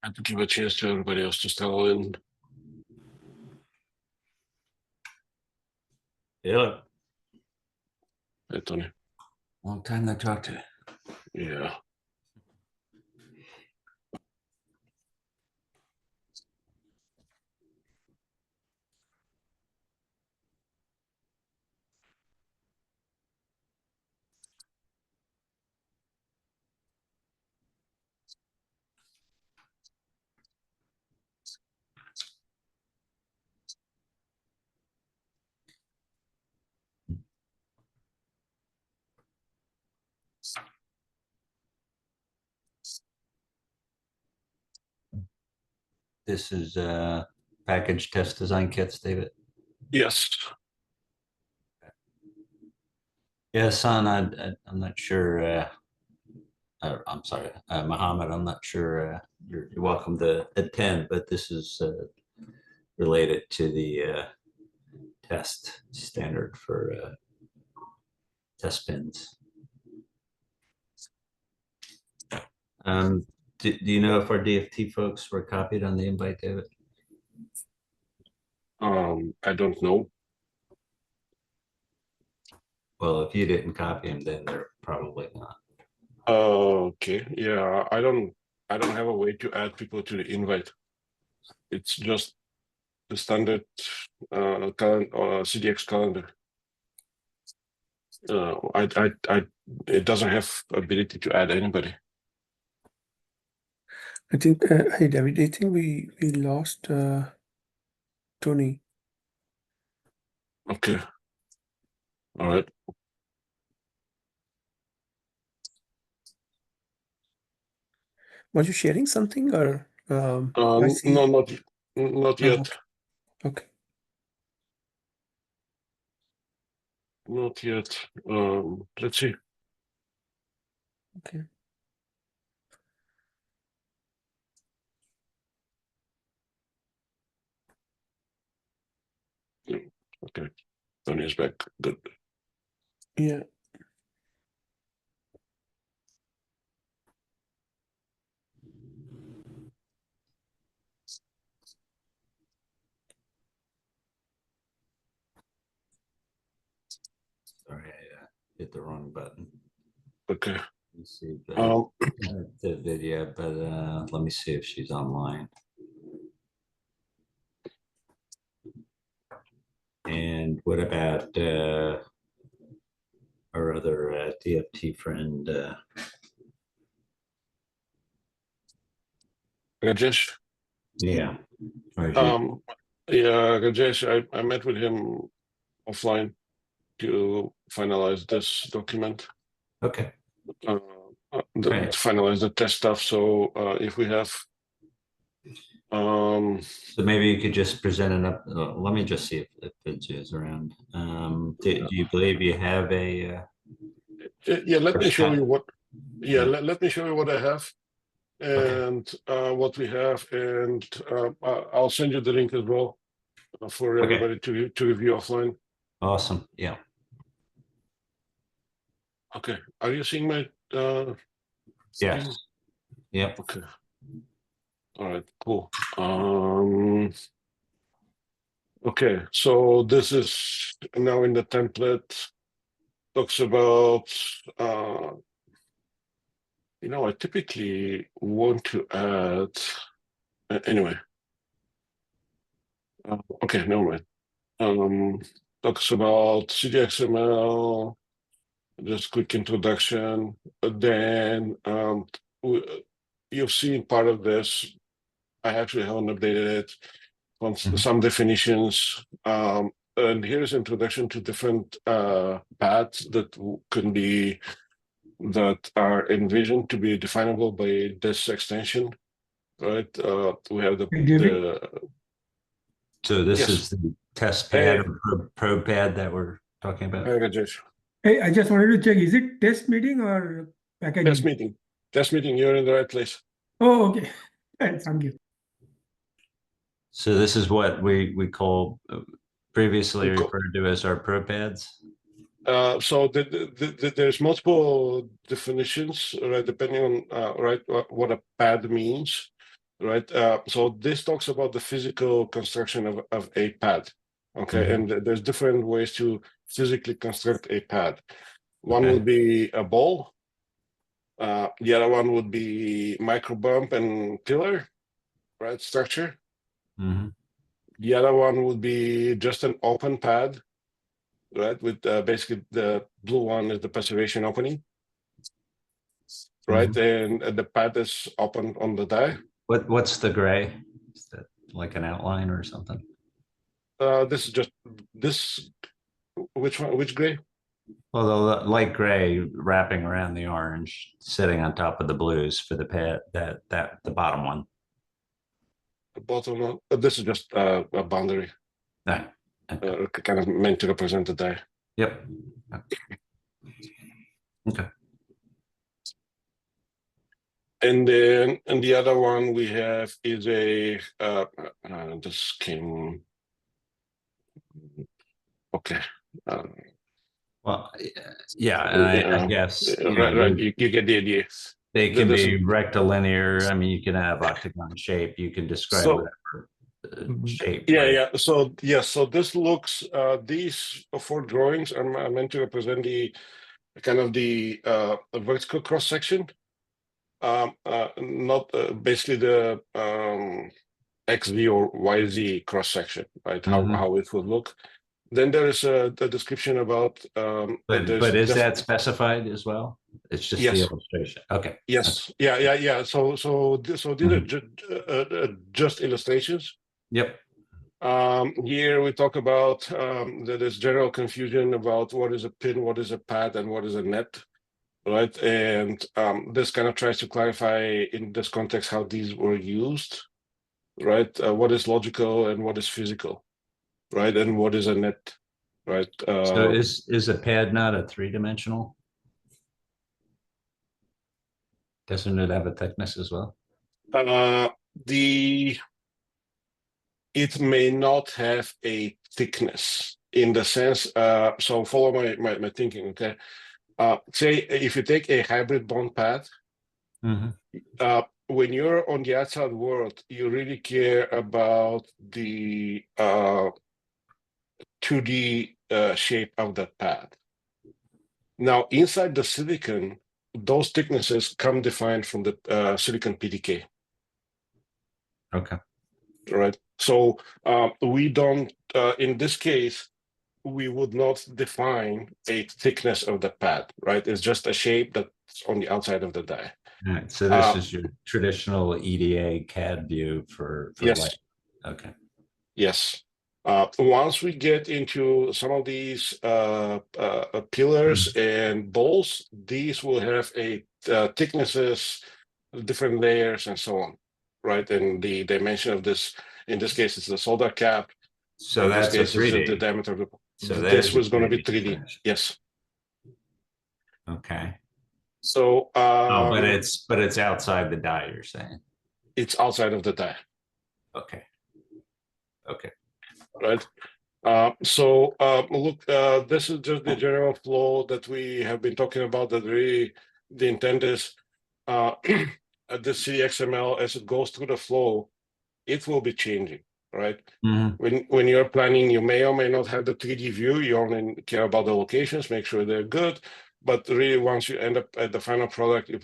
And to give a chance to everybody else to settle in. Yeah. Hey, Tony. Long time no talk to. Yeah. This is package test design kits, David. Yes. Yeah, son, I'm not sure. I'm sorry, Mohammed. I'm not sure. You're welcome to attend, but this is related to the test standard for test pins. Do you know if our DFT folks were copied on the invite, David? I don't know. Well, if you didn't copy them, then they're probably not. Okay. Yeah, I don't have a way to add people to the invite. It's just the standard CDX calendar. It doesn't have ability to add anybody. I think, hey David, I think we lost Tony. Okay. All right. Was you sharing something or I see? No, not yet. Okay. Not yet. Let's see. Okay. Okay. Tony is back. Good. Yeah. Sorry, I hit the wrong button. Okay. Let's see. The video, but let me see if she's online. And what about our other DFT friend? Rajesh? Yeah. Yeah, Rajesh, I met with him offline to finalize this document. Okay. To Right. finalize the test stuff. So if we have So maybe you could just present it up. Let me just see if Vinci is around. Do you believe you have a yeah, let me show you what let me show you what I have and what we have, and I'll send you the link as well for everybody to review offline. Awesome. Yeah. Okay. Are you seeing my Yes. thing? Yep. Okay. All right, cool. Okay, so this is now in the template, talks about I typically want to add anyway. Okay, never mind. Talks about CDXML, just quick introduction. Then you've seen part of this. I actually haven't updated it on some definitions. And here's introduction to different paths that are envisioned to be definable by this extension, right? We have So this yes. is the test pad or probe pad that we're talking about. Hey, Rajesh. Hey, I just wanted to check, is it test meeting or package meeting? Test meeting, you're in the right place. Oh, okay. Thank you. So this is what we call previously referred to as our probe pads. So there's multiple definitions, right? Depending on what a pad means. right? So this talks about the physical construction of a pad, okay? And there's different ways to physically construct a pad. One would be a ball. The other one would be micro bump and pillar, right? Structure. The other one would be just an open pad, right? With basically the blue one is the passivation opening, right? And the pad is open on the die. What's the gray? Is that like an outline or something? This is just this. Which one? Which gray? Well, the light gray wrapping around the orange, sitting on top of the blues for the pad. That the bottom one. The bottom one. This is just a boundary, No. Okay. kind of meant to represent the die. Yep. Okay. And then, and the other one we have is a. This came. Okay. Well, yeah, and I guess right. You get the idea. they can be rectilinear. I mean, you can have octagon shape. You can describe whatever shape. Yeah, right? yeah. So yes, so this looks. These 4 drawings are meant to represent the kind of the vertical cross section. Not basically the XZ or YZ cross section, right? How it would look. Then there is the description about. But is that specified as well? It's just the illustration. Okay. Yes. Yeah. So these are just illustrations. Yep. Here we talk about that there's general confusion about what is a pin, what is a pad, and what is a net, right? And this kind of tries to clarify in this context how these were used, right? What is logical and what is physical, right? And what is a net, right? So is a pad not a 3-dimensional? Doesn't it have a thickness as well? It may not have a thickness in the sense. So follow my thinking, okay? Say if you take a hybrid bond pad, when you're on the outside world, you really care about the 2D shape of that pad. Now, inside the silicon, those thicknesses come defined from the silicon PDK. Okay. Right. So we don't, in this case, we would not define a thickness of the pad, right? It's just a shape that's on the outside of the die. All right. So this is your traditional EDA CAD view for yes. light. Okay. Yes. Once we get into some of these pillars and balls, these will have a thicknesses, different layers, and so on, right? And the dimension of this, in this case, it's the solder cap. So in that's this case, a 3D. The diameter of the. So this was going to be 3D. Yes. Okay. So. But it's outside the die. You're saying. It's outside of the die. Okay. Okay. Right. So look, this is just the general flow that we have been talking about. That really the intent is the CDXML as it goes through the flow, it will be changing, right? When you're planning, you may or may not have the 3D view. You only care about the locations, make sure they're good. But really, once you end up at the final product, you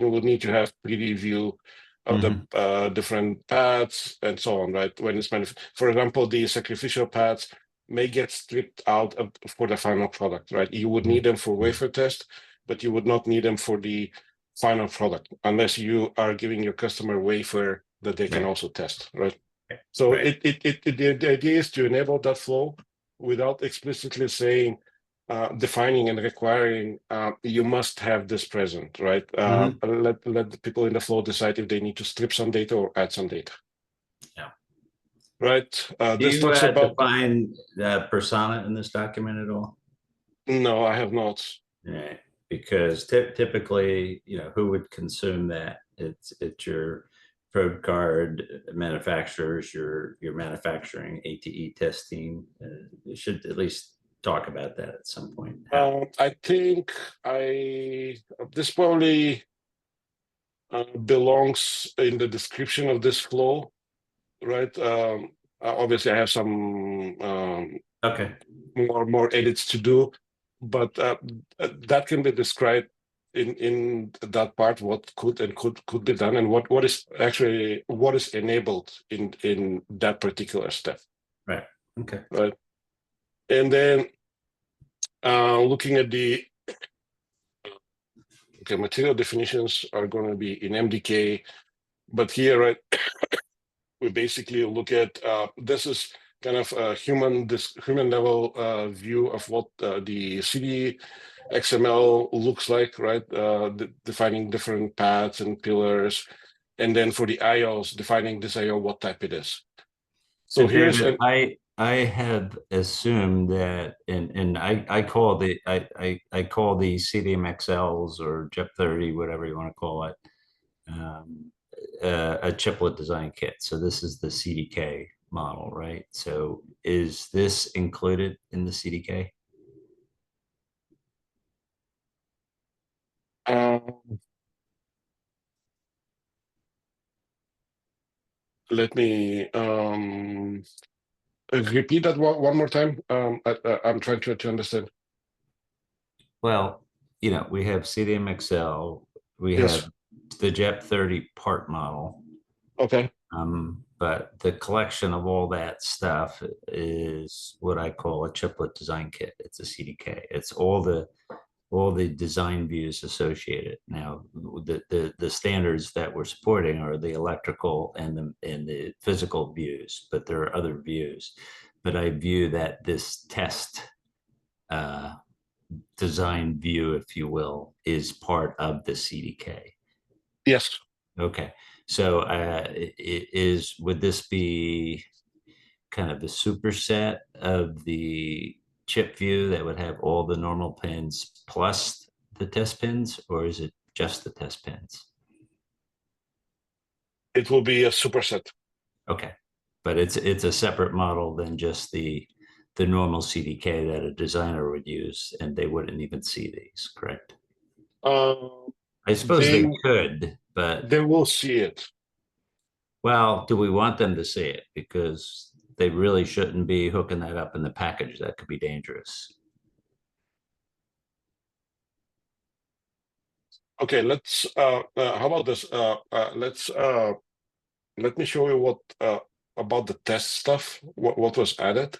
will need to have 3D view of the different pads and so on, right? When it's for example, the sacrificial pads may get stripped out for the final product, right? You would need them for wafer test, but you would not need them for the final product unless you are giving your customer wafer that they can also test, right? So the idea is to enable that flow without explicitly saying, defining and requiring you must have this present, right? Let the people in the flow decide if they need to strip some data or add some data. Yeah. Right. Do you define persona in this document at all? No, I have not. Right. Because typically, who would consume that? It's your probe card manufacturers, your manufacturing ATE test team. You should at least talk about that at some point. I think this probably belongs in the description of this flow, right? Obviously, I have some Okay. more edits to do, but that can be described in that part, what could and could be done, and what is enabled in that particular step. Right. Okay. Right. And then looking at the material definitions are going to be in MDK, but here, right, we basically look at this is kind of a human level view of what the CD XML looks like, right? Defining different paths and pillars, and then for the IOs, defining this IO, what type it is. So here's David, I have assumed that, and I call the CDMXLs or JEP30, whatever you want to call it, a chiplet design kit. So this is the CDK model, right? So is this included in the CDK? Let me repeat that one more time. I'm trying to understand. Well, you know, we have CDMXL, we Yes. have the JEP30 part model. Okay. But the collection of all that stuff is what I call a chiplet design kit. It's a CDK. It's all the design views associated. Now, the standards that we're supporting are the electrical and the physical views, but there are other views. But I view that this test design view, if you will, is part of the CDK. Yes. Okay. So would this be kind of a superset of the chip view that would have all the normal pins plus the test pins, or is it just the test pins? It will be a superset. Okay. But it's a separate model than just the normal CDK that a designer would use, and they wouldn't even see these, correct? I suppose they could, but they will see it. Well, do we want them to see it? Because they really shouldn't be hooking that up in the package. That could be dangerous. Okay, let's how about this? Let me show you what about the test stuff, what was added,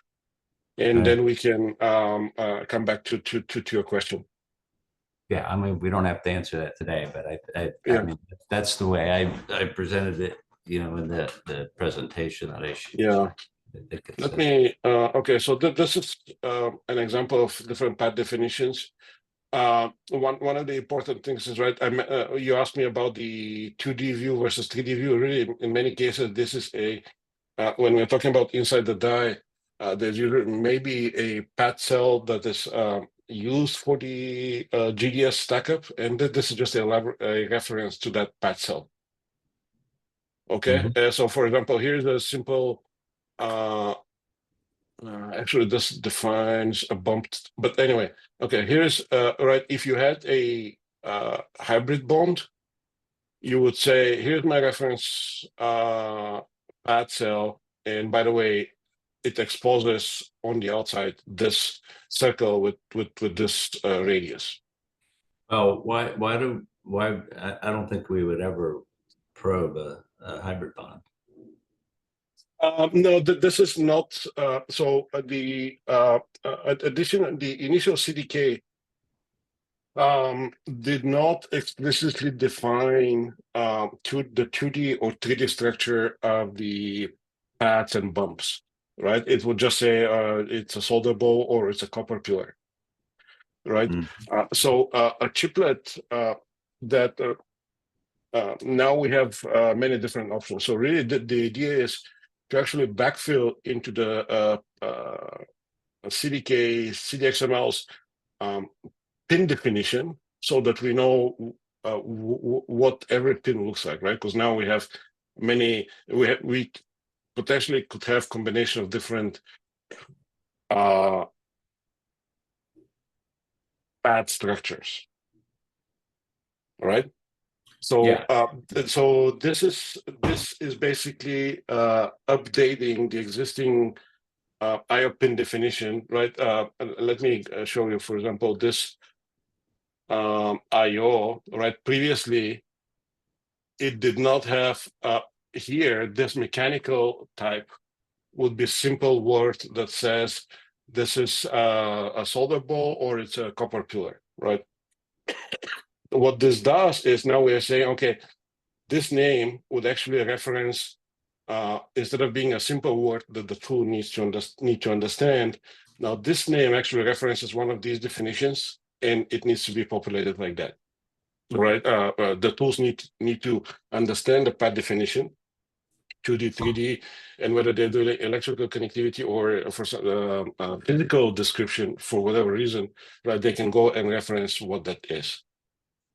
and then we can come back to your question. Yeah, I mean, we don't have to answer that today, but I mean, that's the way I presented it, you know, in the presentation that I should. Yeah. Let me, okay, so this is an example of different path definitions. One of the important things is, right, you asked me about the 2D view versus 3D view. Really, in many cases, this is when we're talking about inside the die, there's maybe a path cell that is used for the GDS stackup, and this is just a reference to that path cell. Okay, so for example, here's a simple actually this defines a bump, but anyway, okay, here's right, if you had a hybrid bond, you would say, here's my reference path cell, and by the way, it exposes on the outside this circle with this radius. Oh, why I don't think we would ever probe a hybrid bond. No, this is not. So the initial CDK did not explicitly define the 2D or 3D structure of the pads and bumps, right? It would just say it's a solder bowl or it's a copper pillar, right? So a chiplet that now we have many different options. So really the idea is to actually backfill into the CDK, CDXML's pin definition so that we know what every pin looks like, right? Because now we have many, we potentially could have combination of different pad structures, right? So Yeah. so this is basically updating the existing IO pin definition, right? Let me show you, for example, this IO, right? Previously, it did not have here, this mechanical type would be a simple word that says this is a solder ball or it's a copper pillar, right? What this does is now we are saying, okay, this name would actually reference, instead of being a simple word that the tool needs to understand, now this name actually references one of these definitions, and it needs to be populated like that, right? The tools need to understand the path definition, 2D, 3D, and whether they're doing electrical connectivity or for physical description for whatever reason, right? They can go and reference what that is.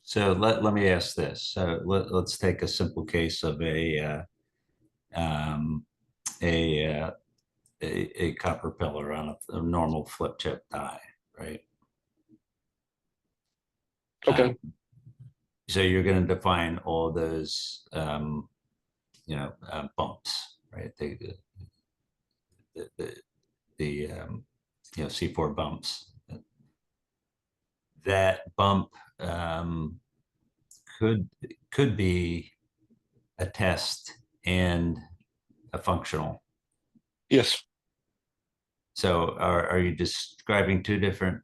So let me ask this. So let's take a simple case of a copper pillar on a normal flip chip die, right? Okay. So you're going to define all those, bumps, right? The C4 bumps. That bump could be a test and a functional. Yes. So are you describing two different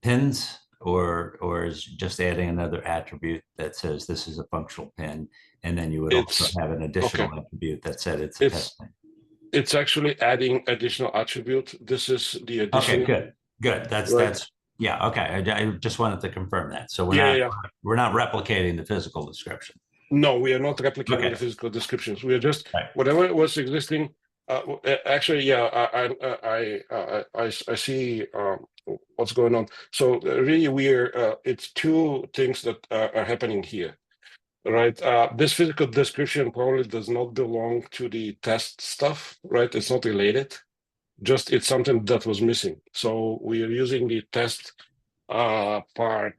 pins, or is just adding another attribute that says this is a functional pin, and then you would also have an additional attribute that said it's a test pin? It's actually adding additional attribute. This is the addition. Okay, good. That's yeah. Okay, I just wanted to confirm that. So we're not replicating the physical description. No, we are not replicating the physical descriptions. We are just whatever was existing. Actually, yeah, I see what's going on. So really, it's two things that are happening here, right? This physical description probably does not belong to the test stuff, right? It's not related. Just it's something that was missing. So we are using the test part,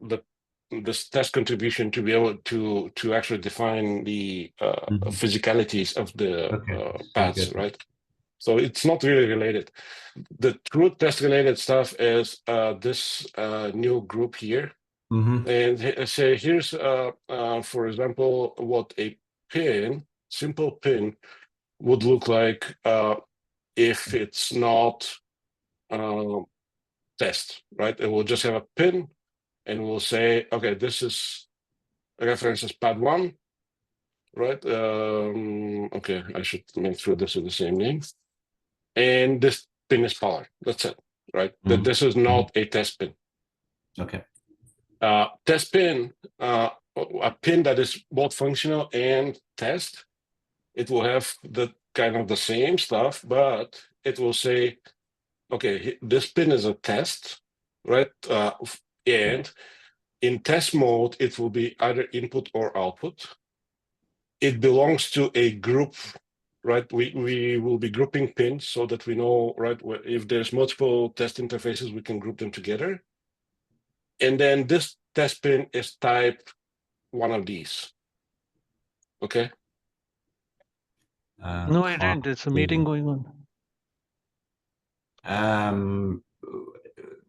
this test contribution to be able to actually define the physicalities of the paths, right? So it's not really related. The true test related stuff is this new group here. And say here's for example what a pin, simple pin, would look like if it's not test, right? It will just have a pin, and we'll say, okay, this is references pad 1, right? Okay, I should make sure this is the same name. And this pin is power. That's it, right? That this is not a test pin. Okay. Test pin, a pin that is both functional and test, it will have the kind of the same stuff, but it will say, okay, this pin is a test, right? And in test mode, it will be either input or output. It belongs to a group, right? We will be grouping pins so that we know, right, if there's multiple test interfaces, we can group them together. And then this test pin is type one of these. Okay. No, I didn't. There's a meeting going on.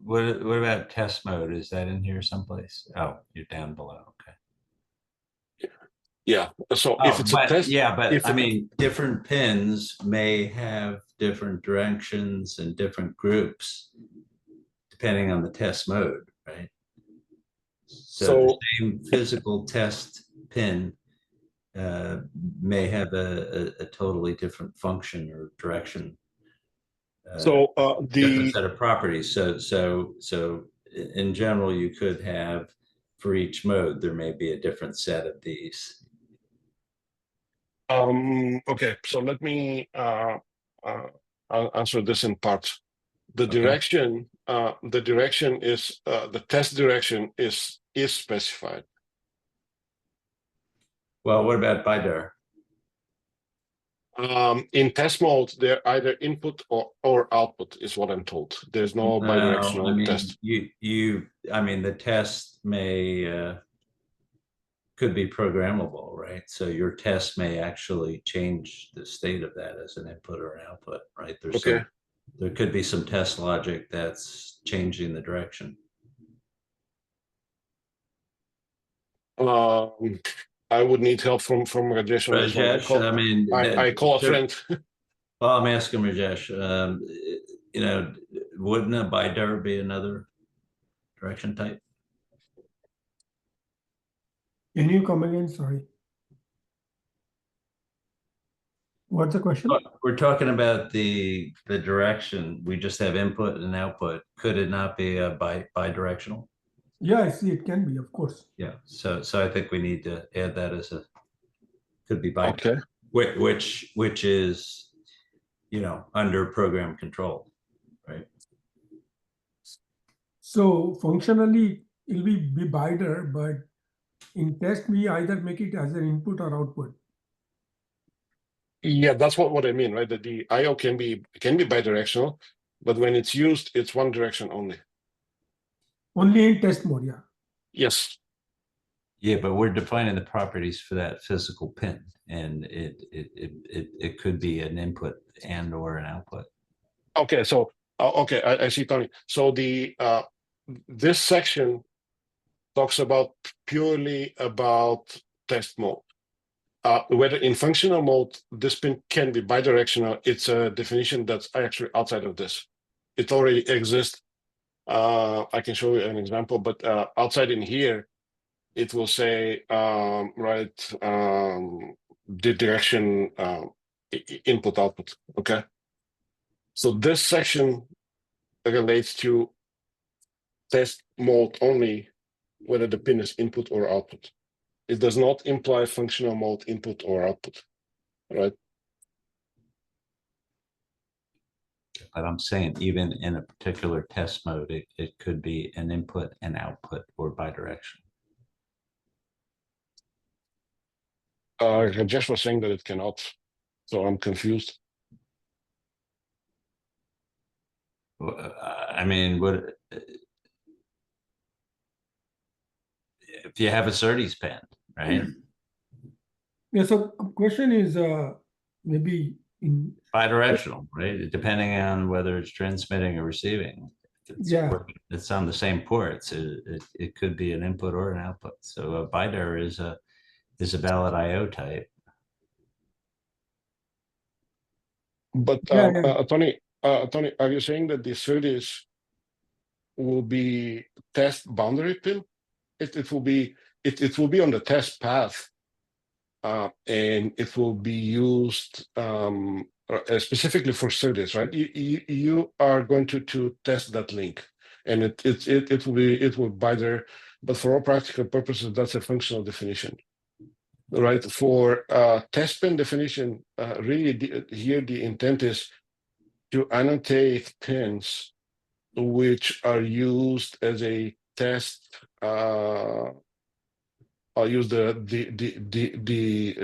What about test mode? Is that in here someplace? Oh, you're down below. Okay. Yeah. So if it's a test, but I mean, different pins may have different directions and different groups depending on the test mode, right? So the same physical test pin may have a totally different function or direction. Different set of properties. So in general, you could have, for each mode, there may be a different set of these. Okay, so let me answer this in parts. The direction, is the test direction is specified. Well, what about BIDAR? In test mode, they're either input or output, is what I'm told. There's no bidirectional test. I mean, the test may could be programmable, right? So your test may actually change the state of that as an input or an output, right? Okay. There could be some test logic that's changing the direction. I would need help from Rajesh on this one. Rajesh, I mean, I call a friend. Well, I'm asking Rajesh, you know, wouldn't a bidir be another direction type? Can you come again? Sorry. What's the question? We're talking about the direction. We just have input and output. Could it not be a bidirectional? Yeah, I see. It can be, of course. Yeah. So I think we need to add that as a could be bi, Okay. which is, you know, under program control, right? So functionally, it'll be bidir, but in test, we either make it as an input or output. Yeah, that's what I mean, right? That the IO can be bidirectional, but when it's used, it's one direction only. Only in test mode, yeah. Yes. Yeah, but we're defining the properties for that physical pin, and it could be an input and or an output. Okay, so okay, I see, Tony. So the this section talks about purely about test mode. Whether in functional mode this pin can be bidirectional, it's a definition that's actually outside of this. It already exists. I can show you an example, but outside in here, it will say the direction input output. Okay. So this section relates to test mode only, whether the pin is input or output. It does not imply functional mode input or output, right? But I'm saying even in a particular test mode, it could be an input and output or bidirectional. Rajesh was saying that it cannot, so I'm confused. I mean, if you have a SerDes pen, right? Yeah, so question is maybe in Bidirectional, right? Depending on whether it's transmitting or receiving. It's on the same ports. It could be an input or an output. So a bidir is a valid IO type. But Tony, are you saying that the SerDes will be test boundary pin? It will be on the test path, and it will be used specifically for SerDes, right? You are going to test that link, and it will bidir, but for all practical purposes, that's a functional definition. Right, for test pin definition, really here the intent is to annotate pins which are used as a test. I'll use the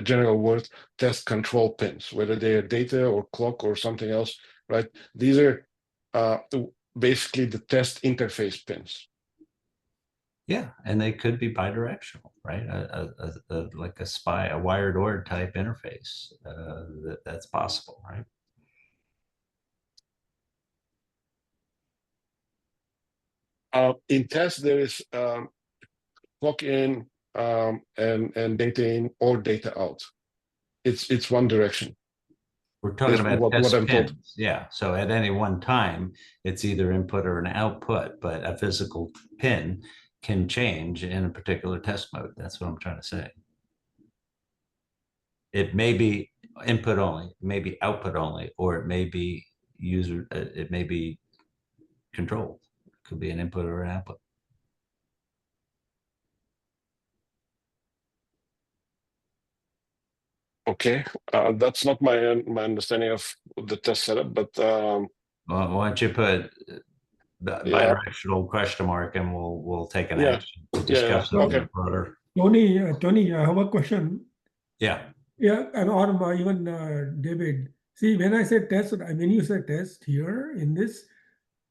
general word test control pins, whether they are data or clock or something else, right? These are basically the test interface pins. Yeah, and they could be bidirectional, right? Like a wired OR type interface. That's possible, right? In test, there is clock in and data in or data out. It's one direction. We're talking about what I'm pins. told. Yeah, so at any one time, it's either input or an output, but a physical pin can change in a particular test mode. That's what I'm trying to say. It may be input only, it may be output only, or it may be it may be controlled. It could be an input or an output. Okay, that's not my understanding of the test setup, but well, why don't you put bidirectional question mark, and we'll take an action to discuss it okay. further. Tony, I have a question. Yeah. Yeah, and or even David. See, when I say test, when you say test here in this,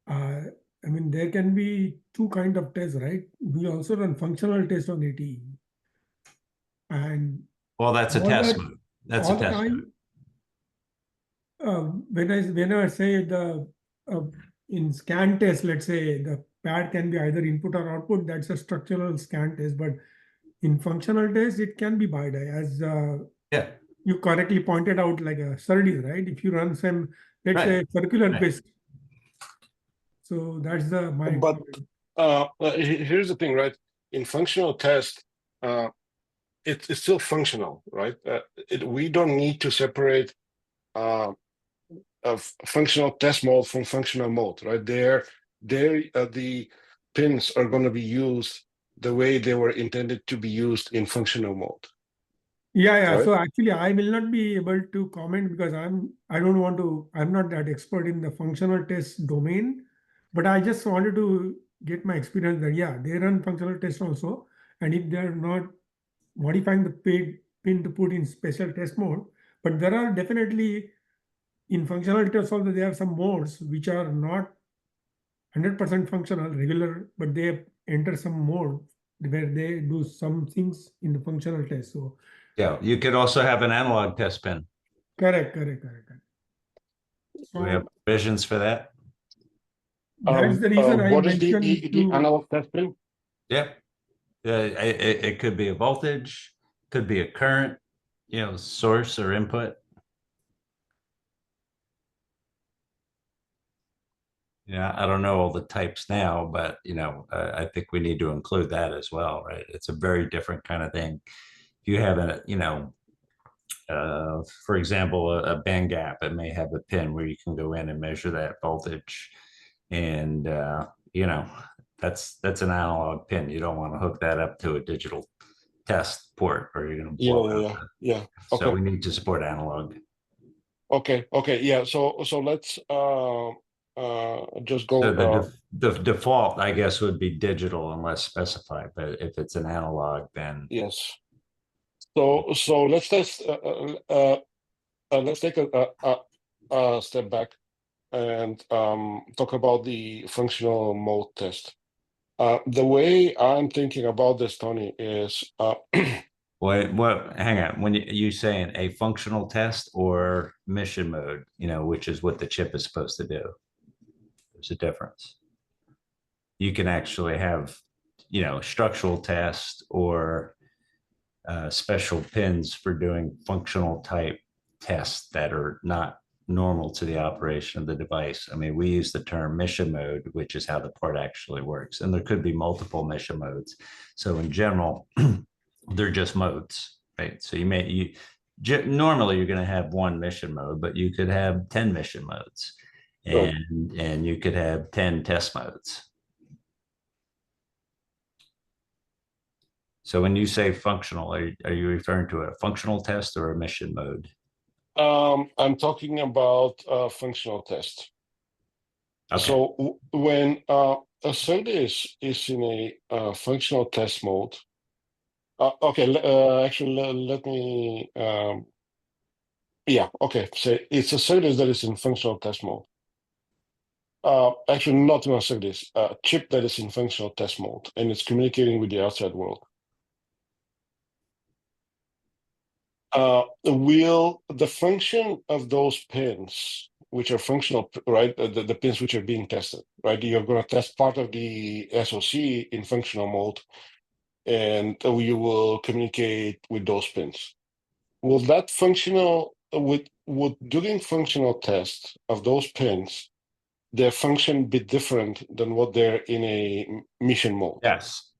I mean there can be two kind of tests, right? We also run functional test on ATE. And Well, that's a all test that- mode. That's all a the test mode. time, when I say the in scan test, let's say the pad can be either input or output, that's a structural scan test. But in functional test, it can be BiDi, as Yeah, you correctly pointed out, like a SerDes, right? If you run some, let's say, Right. circular Right. BIST. So that's the my But comment. here's the thing, right? In functional test, it's still functional, right? We don't need to separate of functional test mode from functional mode, right? The pins are going to be used the way they were intended to be used in functional mode. Yeah. Right. So actually, I will not be able to comment because I'm not that expert in the functional test domain. But I just wanted to get my experience that yeah, they run functional test also, and if they're not modifying the pin to put in special test mode, but there are definitely in functional test also they have some modes which are not 100% functional regular, but they enter some mode where they do some things in the functional test. So Yeah, you could also have an analog test pin. correct. Do we have So provisions for that? that's the reason I What is mentioned the analog test pin? Yeah. It could be a voltage, could be a current, source or input. Yeah, I don't know all the types now, but I think we need to include that as well, right? It's a very different kind of thing. If you have for example, a band gap, it may have a pin where you can go in and measure that voltage, and that's an analog pin. You don't want to hook that up to a digital test port, or you're going to blow out. Yeah. So Okay. we need to support analog. Okay. Yeah. So let's just go. So the default, I guess, would be digital unless specified. But if it's an analog, then Yes. So let's test. Let's take a step back and talk about the functional mode test. The way I'm thinking about this, Tony, is what? Hang on. When you saying a functional test or mission mode, which is what the chip is supposed to do. There's a difference. You can actually have, structural test or special pins for doing functional type tests that are not normal to the operation of the device. I mean, we use the term mission mode, which is how the part actually works. And there could be multiple mission modes. So in general, they're just modes, right? So normally you're going to have one mission mode, but you could have 10 mission modes, and you could have 10 test modes. So when you say functional, are you referring to a functional test or a mission mode? I'm talking about functional test. Okay. So when a SerDes is in a functional test mode, actually, let me. Okay. So it's a SerDes that is in functional test mode. Actually, not in a SerDes, a chip that is in functional test mode, and it's communicating with the outside world. Will the function of those pins, which are functional, right? The pins which are being tested, right? You're going to test part of the SoC in functional mode, and you will communicate with those pins. Will that functional, would doing functional tests of those pins, their function be different than what they're in a mission mode? Yes.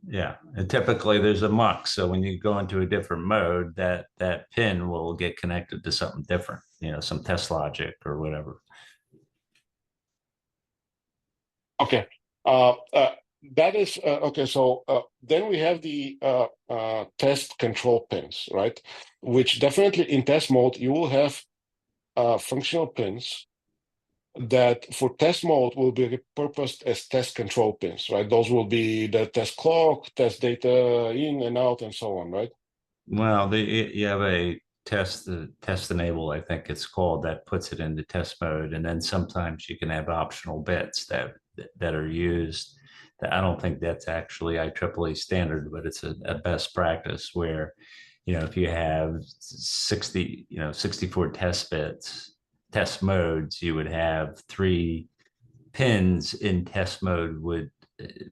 Yeah. And typically there's a mux. So when you go into a different mode, that pin will get connected to something different, some test logic or whatever. Okay. That is okay. So then we have the test control pins, right? Which definitely in test mode, you will have functional pins that for test mode will be repurposed as test control pins, right? Those will be the test clock, test data in and out, and so on, right? Well, you have a test enable, I think it's called, that puts it into test mode. And then sometimes you can have optional bits that are used I don't think that's actually IEEE standard, but it's a best practice where, if you have 60, 64 test modes, you would have 3 pins in test mode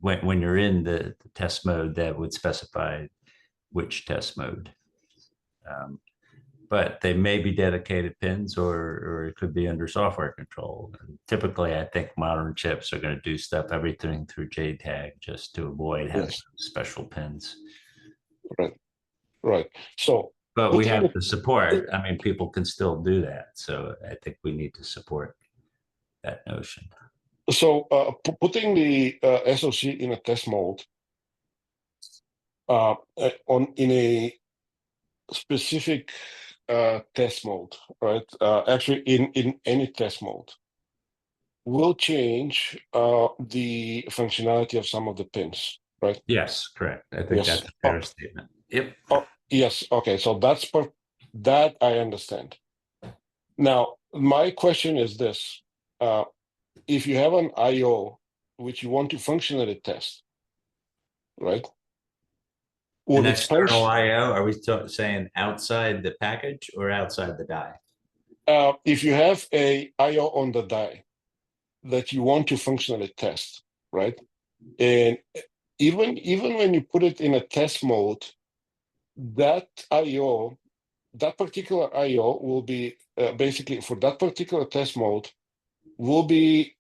when you're in the test mode that would specify which test mode. But they may be dedicated pins or it could be under software control. And typically, I think modern chips are going to do everything through JTAG just to avoid having special pins. Right. So, but we have to support. I mean, people can still do that. So I think we need to support that notion. So putting the SoC in a test mode in a specific test mode, right? Actually, in any test mode, will change the functionality of some of the pins, right? Yes, correct. I think that's a fair statement. Yep. Oh, yes. Okay. So that I understand. Now, my question is this. If you have an I/O which you want to functionally test, right? An external I/O, are we saying outside the package or outside the die? If you have a I/O on the die that you want to functionally test, right? And even when you put it in a test mode, that I/O, that particular I/O will be basically for that particular test mode will be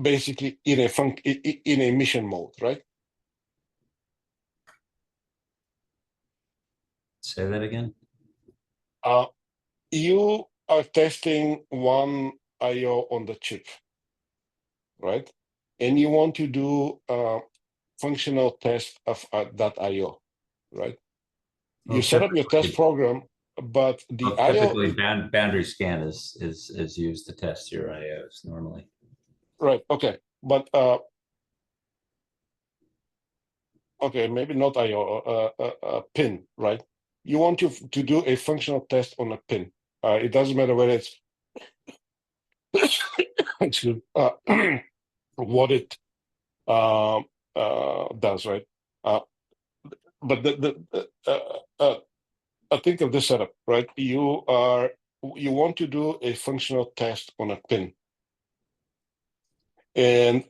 basically in a mission mode, right? Say that again. You are testing one I/O on the chip, right? And you want to do a functional test of that I/O, right? You set up your test program, but the I/O typically boundary scan is used to test your I/Os normally. Right. Okay. But okay, maybe not I/O, a pin, right? You want to do a functional test on a pin. It doesn't matter whether it's excuse what it does, right? But think of this setup, right? You want to do a functional test on a pin, and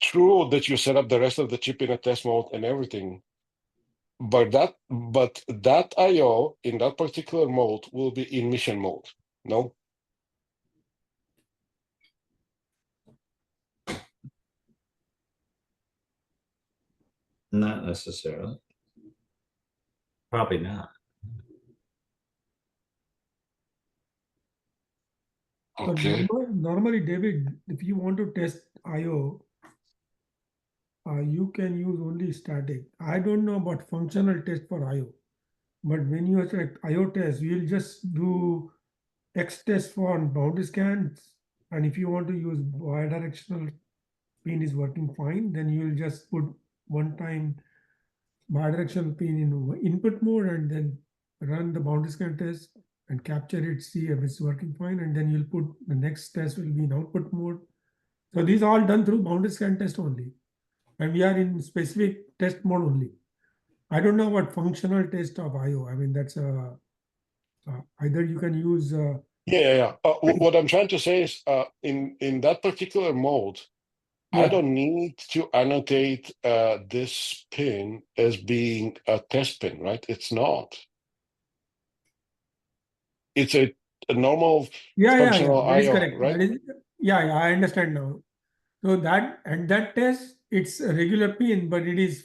true that you set up the rest of the chip in a test mode and everything, but that I/O in that particular mode will be in mission mode. No. Not necessarily. Probably not. Okay. Normally, David, if you want to test I/O, you can use only static. I don't know about functional test for I/O, but when you select I/O test, we'll just do X test for boundary scans. And if you want to use bidirectional pin is working fine, then you'll just put one time bidirectional pin in input mode and then run the boundary scan test and capture it, see if it's working fine, and then you'll put the next test will be in output mode. So these are all done through boundary scan test only. And we are in specific test mode only. I don't know what functional test of I/O. I mean, that's either you can use. Yeah. What I'm trying to say is, in that particular mode, I don't need to annotate this pin as being a test pin, right? It's not. It's a normal functional That is I/O, correct. right? I understand now. So that test, it's a regular pin, but it is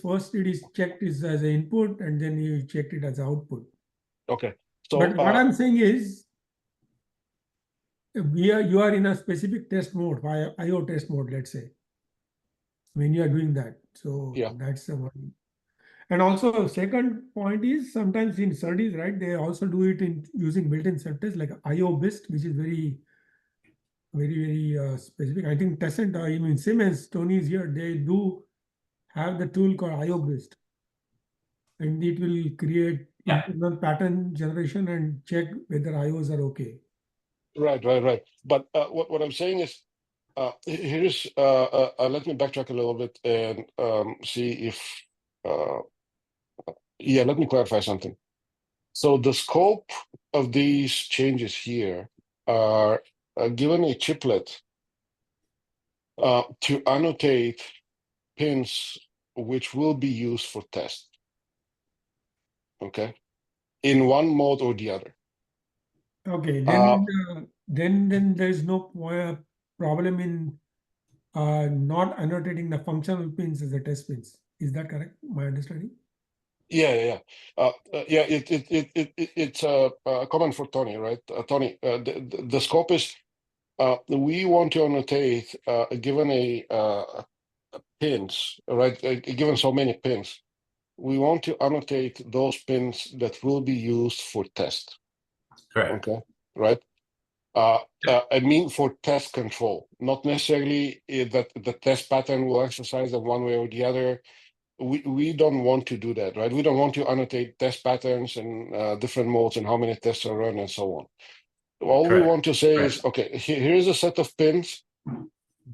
checked as an input and then you checked it as output. Okay. So but what I'm saying is you are in a specific test mode, I/O test mode, let's say, when you are doing that. So that's the one. And also second point is sometimes in SerDes, right, they also do it in using built-in subtests like I/O BIST, which is very specific. I think Tessent, even Siemens, Tony is here, they do have the tool called I/O BIST. And it will create internal pattern generation and check whether I/Os are okay. Right. But what I'm saying is, Here's let me backtrack a little bit and see if yeah, let me clarify something. So the scope of these changes here are given a chiplet to annotate pins which will be used for test. Okay, in one mode or the other. Okay, then then there's no problem in not annotating the functional pins as the test pins. Is that correct? My understanding? Yeah. It's a comment for Tony, right? Tony, the scope is we want to annotate given a pins, right? Given so many pins, we want to annotate those pins that will be used for test. Correct. Okay, right? I mean for test control, not necessarily that the test pattern will exercise in one way or the other. We don't want to do that, right? We don't want to annotate test patterns and different modes and how many tests are run and so on. All we want to say is, okay, here's a set of pins.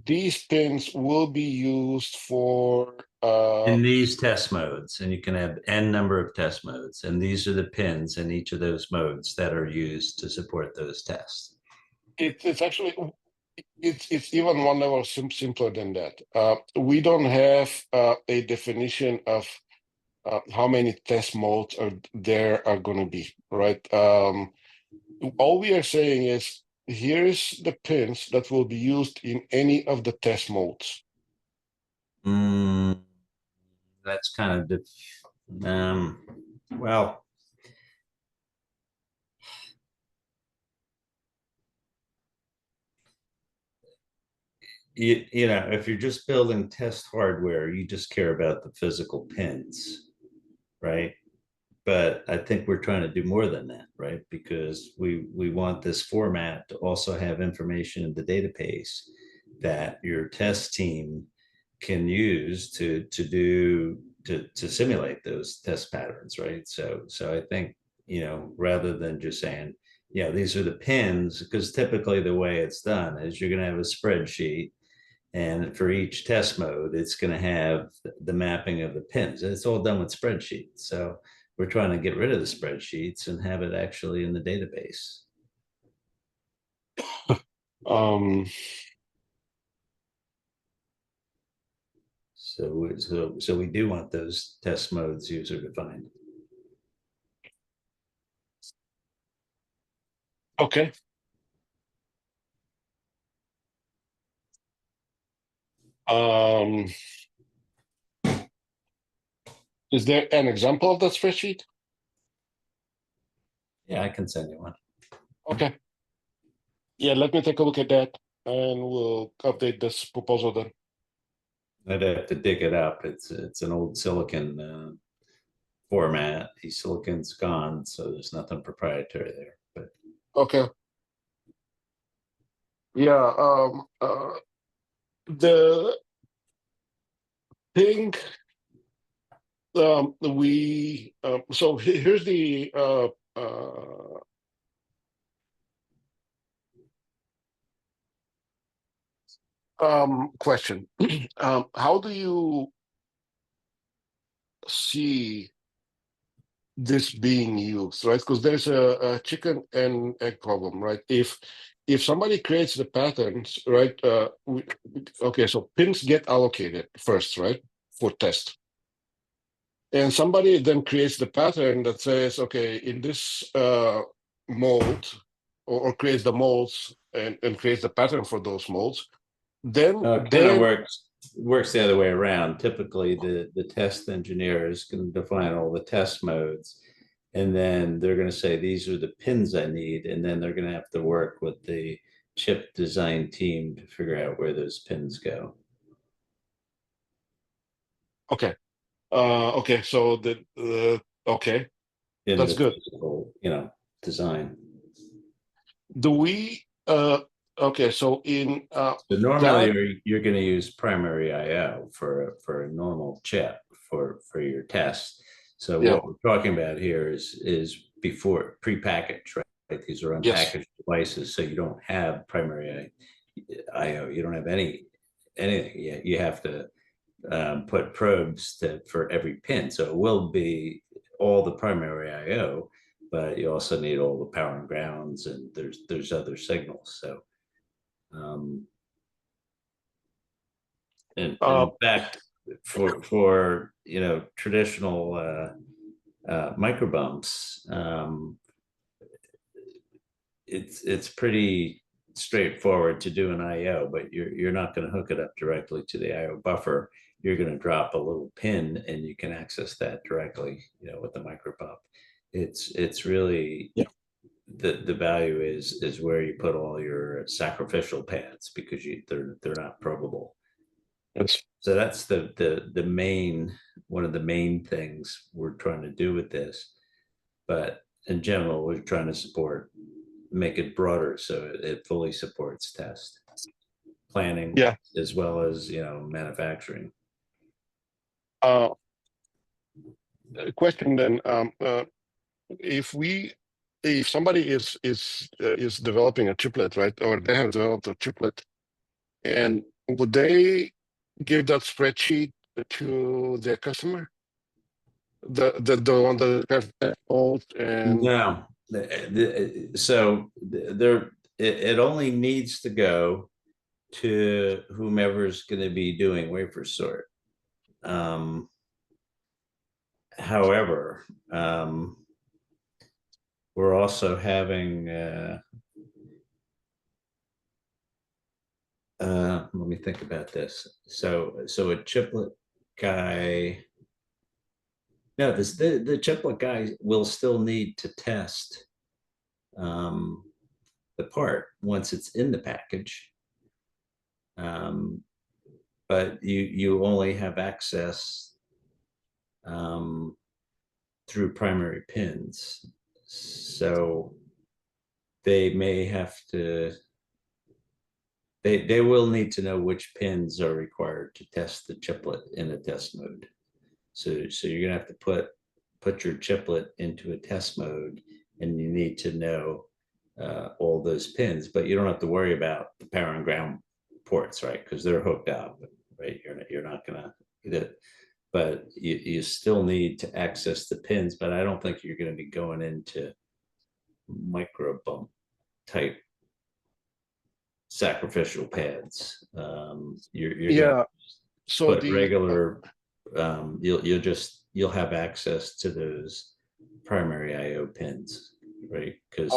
These pins will be used for in these test modes, and you can have n number of test modes, and these are the pins in each of those modes that are used to support those tests. It's actually it's even one level simpler than that. We don't have a definition of how many test modes there are going to be, right? All we are saying is here's the pins that will be used in any of the test modes. That's kind of well, you know, if you're just building test hardware, you just care about the physical pins, right? But I think we're trying to do more than that, right? Because we want this format to also have information in the database that your test team can use to simulate those test patterns, right? So I think, you know, rather than just saying, yeah, these are the pins, because typically the way it's done is you're going to have a spreadsheet, and for each test mode, it's going to have the mapping of the pins. It's all done with spreadsheets. So we're trying to get rid of the spreadsheets and have it actually in the database. So we do want those test modes user defined. Okay. Is there an example of that spreadsheet? Yeah, I can send you one. Okay. Yeah, let me take a look at that and we'll update this proposal then. I'd have to dig it up. It's an old Silicon format. Silicon's gone, so there's nothing proprietary there. But okay. Yeah, the thing we so here's the question. How do you see this being used, right? Because there's a chicken and egg problem, right? If somebody creates the patterns, right? Okay, so pins get allocated first, right, for test, and somebody then creates the pattern that says, okay, in this mode, or creates the molds and creates the pattern for those molds. Then it kind of works the other way around. Typically, the test engineers can define all the test modes, and then they're going to say, these are the pins I need, and then they're going to have to work with the chip design team to figure out where those pins go. Okay. Okay, so okay, In that's the good. physical, you know, design. Do we okay, so in so normally you're going to use primary IO for a normal chip for your test. So what we're talking about here is before prepackaged, right? These are unpackaged devices, so you don't have primary IO. You don't have anything. You have to put probes for every pin. So it will be all the primary IO, but you also need all the power and grounds, and there's other signals. So, and in fact, for traditional micro bumps, it's pretty straightforward to do an IO, but you're not going to hook it up directly to the IO buffer. You're going to drop a little pin, and you can access that directly, with the micro bump. It's really the value is where you put all your sacrificial pads, because they're not probable. So that's the main one of the main things we're trying to do with this. But in general, we're trying to make it broader so it fully supports test planning, as well as manufacturing. Question then: if somebody is developing a chiplet, right, or they have developed a chiplet, and would they give that spreadsheet to their customer, the one that has fault? And no, so it only needs to go to whomever's going to be doing wafer sort. However, we're also having let me think about this. So a chiplet guy, the chiplet guy will still need to test the part once it's in the package, but you only have access through primary pins. So they may have to, they will need to know which pins are required to test the chiplet in a test mode. So you're gonna have to put your chiplet into a test mode, and you need to know all those pins, but you don't have to worry about the power and ground ports, right? Because they're hooked up, right? You're not gonna get it, but you still need to access the pins. But I don't think you're going to be going into micro bump type sacrificial pads. So but regular, you'll have access to those primary IO pins, right? Because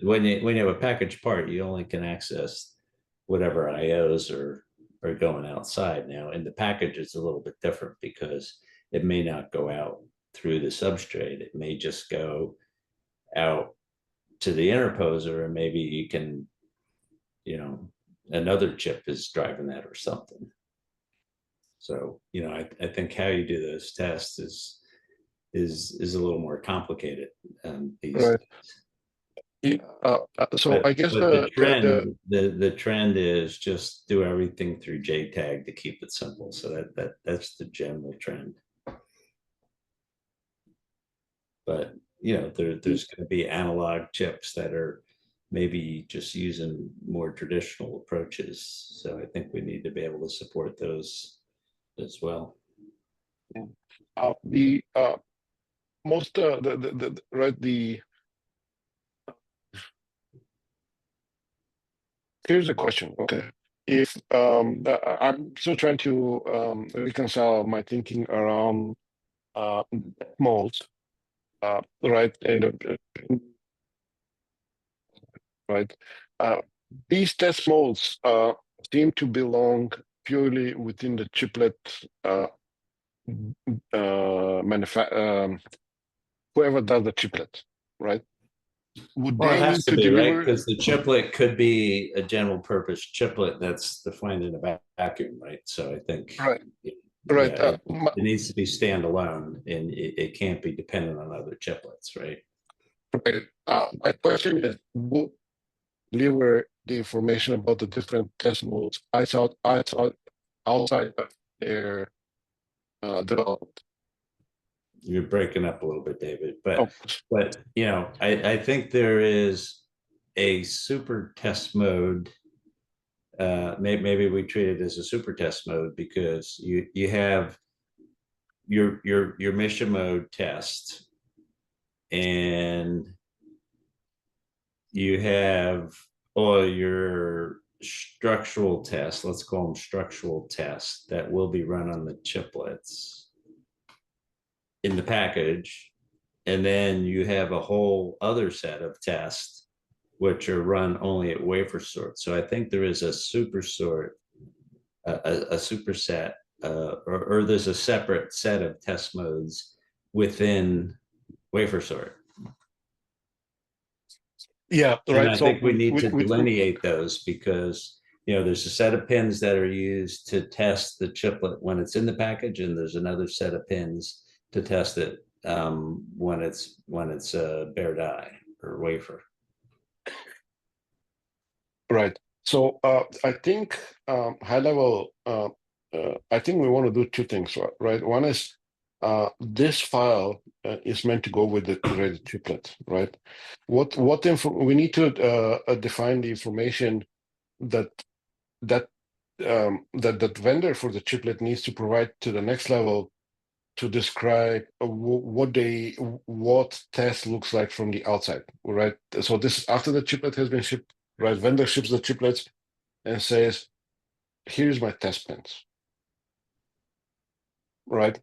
when you have a packaged part, you only can access whatever IOs are going outside. Now in the package, it's a little bit different, because it may not go out through the substrate. It may just go out to the interposer, and maybe you can, another chip is driving that or something. So, I think how you do those tests is a little more complicated these days. So I guess the trend is just do everything through JTAG to keep it simple. So that's the general trend. But there's going to be analog chips that are maybe just using more traditional approaches. So I think we need to be able to support those as well. Here's a question. Okay, if I'm still trying to reconcile my thinking around molds, right? And right, these test molds seem to belong purely within the chiplet whoever does the chiplet, right? Would Well, they it has need to to be, deliver? right? Because the chiplet could be a general purpose chiplet that's defined in a vacuum, right? So I think it needs to be standalone, and it can't be dependent on other chiplets, right? Right. My question is, who deliver the information about the different test modes outside of their development? You're breaking up a little bit, David, but I think there is a super test mode maybe we treat it as a super test mode, because you have your mission mode test, and you have all your structural tests, let's call them structural tests, that will be run on the chiplets in the package. And then you have a whole other set of tests which are run only at wafer sort. So I think there is a super sort, a superset, or there's a separate set of test modes within wafer sort. Yeah, And right. I So think we need to delineate those, because there's a set of pins that are used to test the chiplet when it's in the package, and there's another set of pins to test it when it's bare die or wafer. Right. So I think high level, I think we want to do two things, right? One is this file is meant to go with the ready chiplet, right? What info we need to define the information that vendor for the chiplet needs to provide to the next level to describe what test looks like from the outside, right? So this after the chiplet has been shipped, right? Vendor ships the chiplets and says, "Here's my test pins," right?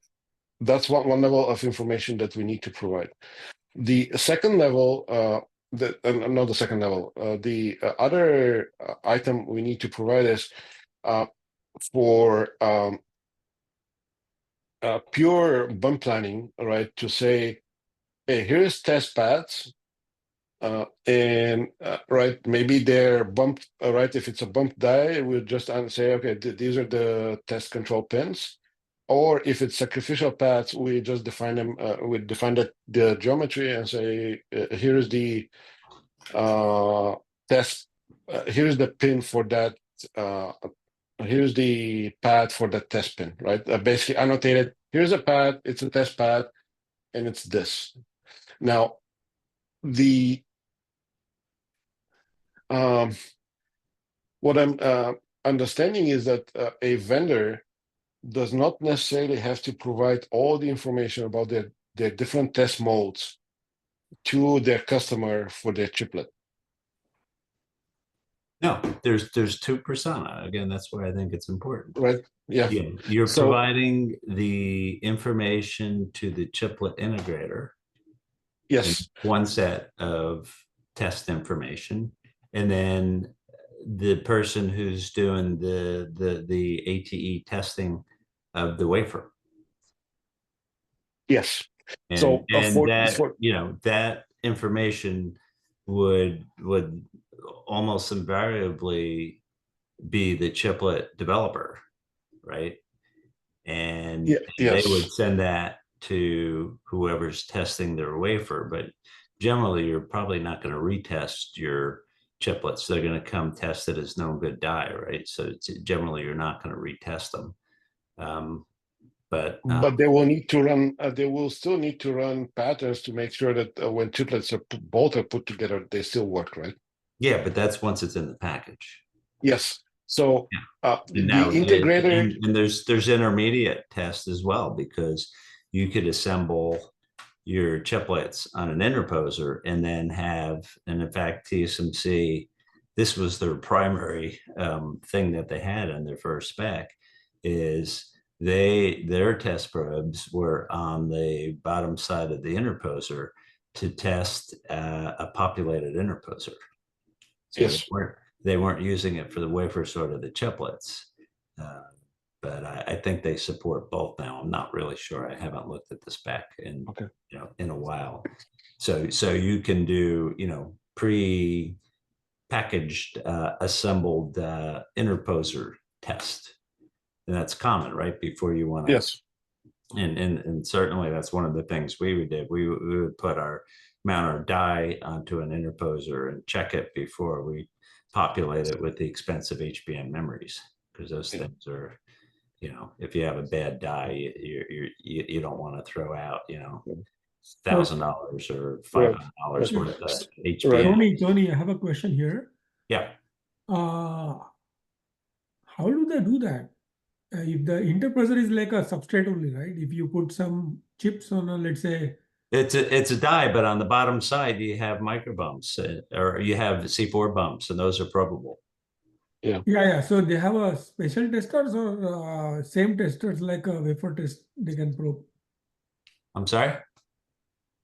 That's one level of information that we need to provide. The second level, not the second level, the other item we need to provide is for pure bump planning, right? To say, hey, here's test pads, and right, maybe they're bumped, right? If it's a bump die, we'll just say, okay, these are the test control pins. Or if it's sacrificial paths, we just define them. We define the geometry and say, here's the test. Here's the pin for that. Here's the path for the test pin, right? Basically annotated. Here's a path. It's a test path, and it's this. Now, the what I'm understanding is that a vendor does not necessarily have to provide all the information about their different test modes to their customer for their chiplet. No, there's two persona. Again, that's why I think it's important. Right. Yeah. You're So, providing the information to the chiplet integrator. yes. One set of test information, and then the person who's doing the ATE testing of the wafer. Yes. And, So that information would almost invariably be the chiplet developer, right? And they would send that to whoever's testing their wafer. But generally, you're probably not going to retest your chiplets. They're going to come test it as known good die, right? So generally, you're not going to retest them. But they will need to run. They will still need to run patterns to make sure that when chiplets are both are put together, they still work, right? Yeah, but that's once it's in the package. Yes. So the now, integrator and there's intermediate tests as well, because you could assemble your chiplets on an interposer and then have, and in fact, TSMC, this was their primary thing that they had in their first spec, is their test probes were on the bottom side of the interposer to test a populated interposer. So yes. they weren't using it for the wafer sort of the chiplets. But I think they support both now. I'm not really sure. I haven't looked at the spec in a while. So you can do pre-packaged assembled interposer test, and that's common, right? Before you want to. Yes. And certainly that's one of the things we did. We would mount our die onto an interposer and check it before we populate it with the expensive HBM memories, because those things are, if you have a bad die, you don't want to throw out, $1,000 or $500 worth of HBM. Tony, I have a question here. Yeah. how do they do that? If the interposer is like a substrate only, right? If you put some chips on a, let's say, It's a die, but on the bottom side you have micro bumps, or you have C4 bumps, and those are probable. yeah. So they have a special testers or same testers like a wafer test they can probe. I'm sorry?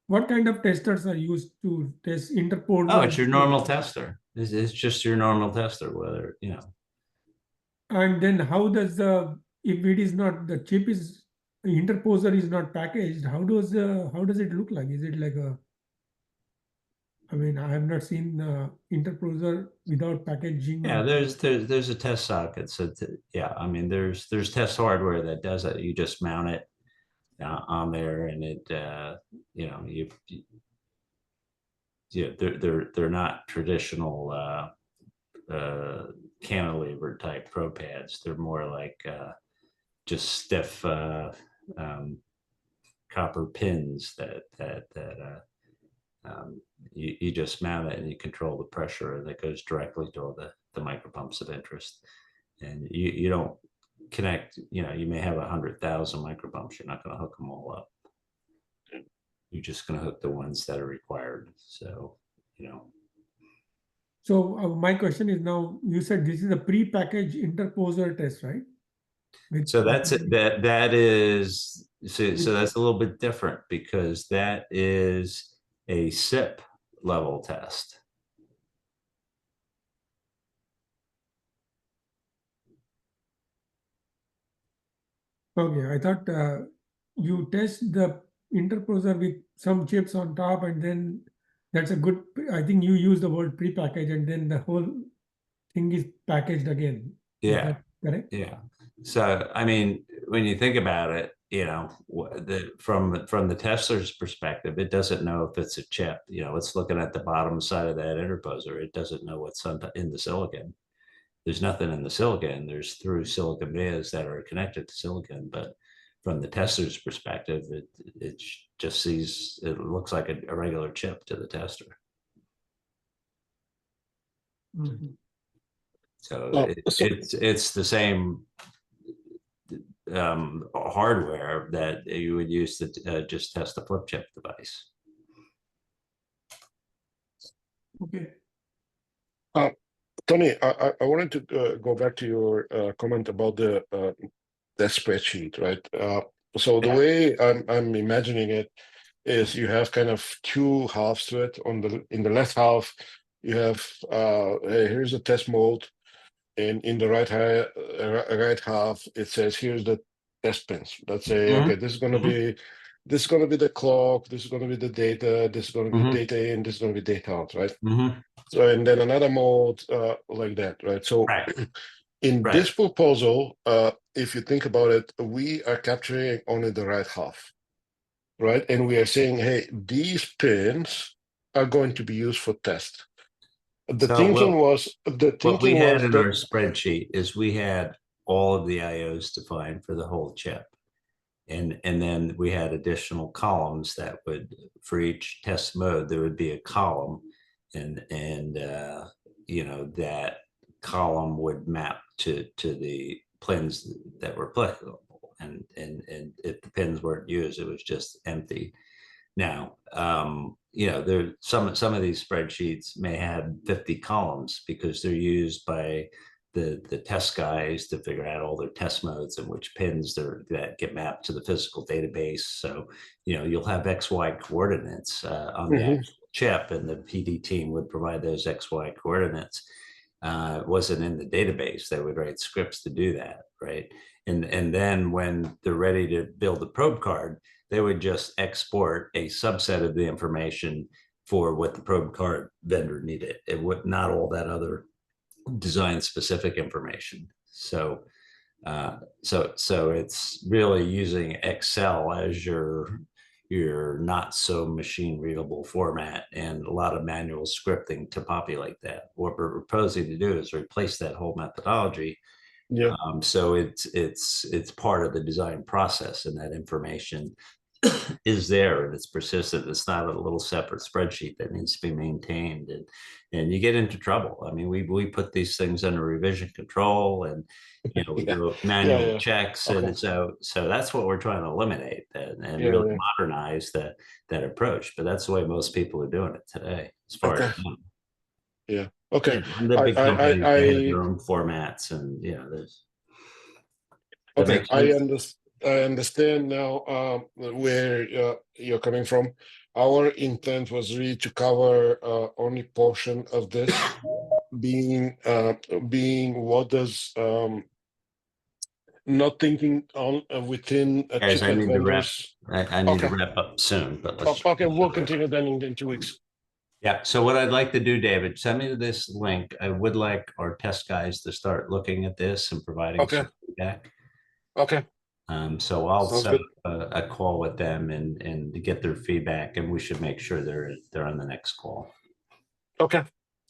What kind of testers are used to test interposer? Oh, it's your normal tester. It's just your normal tester, whether, you know. And then how does if it is not, the chip is, the interposer is not packaged, how does it look like? Is it like a, I mean, I have not seen interposer without packaging. Yeah, there's a test socket. So yeah, I mean, there's test hardware that does it. You just mount it on there, and it you know, they're not traditional cantilever type probe pads. They're more like just stiff copper pins that you just mount it and you control the pressure that goes directly to all the micro pumps of interest. And you don't connect, you know, you may have 100,000 micro pumps. You're not going to hook them all up. You're just going to hook the ones that are required. So, you know. So my question is, now you said this is a pre-packaged interposer test, right? So that's it. That is, so that's a little bit different, because that is a SIP level test. Okay, I thought you test the interposer with some chips on top, and then that's a good, I think you use the word pre-packaged, and then the whole thing is packaged again. Yeah. Is that correct? Yeah. So, I mean, when you think about it, you know, from the tester's perspective, it doesn't know if it's a chip. You know, it's looking at the bottom side of that interposer. It doesn't know what's in the silicon. There's nothing in the silicon. There's through silicon vias that are connected to silicon. But from the tester's perspective, it just sees, it looks like a regular chip to the tester. Mm-hmm. So it's the same hardware that you would use to just test a flip chip device. Okay. Tony, I wanted to go back to your comment about the spreadsheet, right? So the way I'm imagining it is you have kind of two halves to it. In the left half, you have hey, here's the test mode, and in the right half, it says here's the test pins. Let's say okay, this is going to be the clock, this is going to be the data, this is going to be data in, this is going to be data out, right? So, and then another mode like that, right? So in this proposal, if you think about it, we are capturing only the right half, right? And we are saying, hey, these pins are going to be used for test. The thinking was what we had in our spreadsheet is we had all of the IOs defined for the whole chip. And then we had additional columns that would, for each test mode, there would be a column, and you know, that column would map to the pins that were applicable, and if the pins weren't used, it was just empty. Now, you know, there some of these spreadsheets may have 50 columns because they're used by the test guys to figure out all their test modes and which pins that get mapped to the physical database. So, you know, you'll have XY coordinates on the actual chip, and the PD team would provide those XY coordinates. It wasn't in the database. They would write scripts to do that, right? And then when they're ready to build the probe card, they would just export a subset of the information for what the probe card vendor needed. It would not all that other design specific information. So it's really using Excel as your not so machine readable format, and a lot of manual scripting to populate that. What we're proposing to do is replace that whole methodology. So it's part of the design process, and that information is there and it's persistent. It's not a little separate spreadsheet that needs to be maintained, and you get into trouble. I mean, we put these things under revision control, and we do manual checks, and so that's what we're trying to eliminate and really modernize that approach. But that's the way most people are doing it today, as far as yeah. Okay. and the big companies, they have their own formats, and there's. Okay, I understand now where you're coming from. Our intent was really to cover only portion of this, being what does not thinking on within Guys, I chiplet need vendors. I need to wrap up soon, but let's. Okay, we'll continue then in 2 weeks. Yeah. So what I'd like to do, David, send me this link. I would like our test guys to start looking at this and providing some feedback. Okay. So I'll set up a call with them and to get their feedback, and we should make sure they're on the next call. Okay.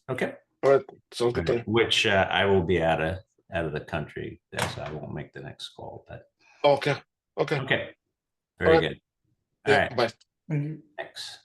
Okay. All right. Sounds good. Right. Which I will be out of the country, so I won't make the next call. But okay. Okay. Very good. All right. Bye. Thank you. Thanks.